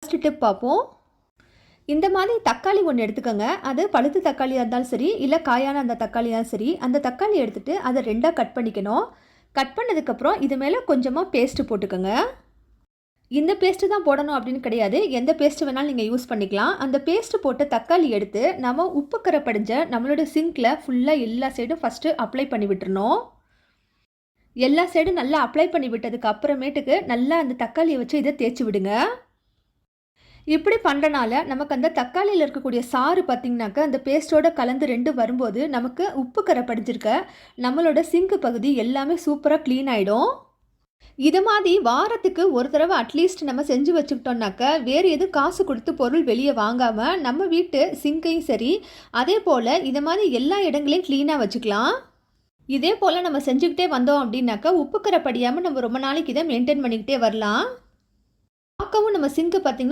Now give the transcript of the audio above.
First tip பார்ப்போம். இந்த மாதிரி தக்காளி ஒன்று எடுத்துக்கோங்க. அது பழுத்த தக்காளியாக இருந்தாலும் சரி, இல்லை காயான அந்த தக்காளியாக சரி, அந்த தக்காளி எடுத்துகிட்டு அதை 2ஆக கட் பண்ணிக்கணும். கட் பண்ணதுக்கப்புறம் இது மேலே கொஞ்சமாக பேஸ்ட்டு போட்டுக்கோங்க. இந்த பேஸ்ட்டு தான் போடணும் அப்படின்னு கிடையாது. எந்த பேஸ்ட்டு வேணாலும் நீங்கள் யூஸ் பண்ணிக்கலாம். அந்த பேஸ்ட்டு போட்டு தக்காளி எடுத்து நம்ம உப்பு கரை படிஞ்ச நம்மளோட சிங்கில் ஃபுல்லாக எல்லா சைடும் ஃபஸ்ட்டு அப்ளை பண்ணி விட்டுறணும். எல்லா சைடும் நல்லா அப்ளை பண்ணி விட்டதுக்கு அப்புறமேட்டுக்கு நல்லா அந்த தக்காளியை வச்சு இதை தேய்ச்சி விடுங்க. இப்படி பண்ணுறனால நமக்கு அந்த தக்காளியில் இருக்கக்கூடிய சாறு பார்த்திங்கனாக்கா அந்த பேஸ்ட்டோட கலந்து 2 வரும்போது நமக்கு உப்பு கரை படிஞ்சிருக்க நம்மளோட சிங்கு பகுதி எல்லாமே சூப்பராக க்ளீன் ஆகிடும். இது மாதிரி வாரத்துக்கு ஒரு தடவை அட்லீஸ்ட் நம்ம செஞ்சு வச்சுக்கிட்டோம்னாக்கா வேறு எதுவும் காசு கொடுத்து பொருள் வெளியே வாங்காமல் நம்ம வீட்டு சிங்கையும் சரி, அதே போல் இது மாதிரி எல்லா இடங்களையும் க்ளீனாக வச்சுக்கலாம். இதே போல் நம்ம செஞ்சுக்கிட்டே வந்தோம் அப்படின்னாக்கா உப்பு கரை படியாமல் நம்ம ரொம்ப நாளைக்கு இதை மெயின்டைன் பண்ணிக்கிட்டே வரலாம். பார்க்கவும் நம்ம சிங்கு பார்த்திங்கன்னா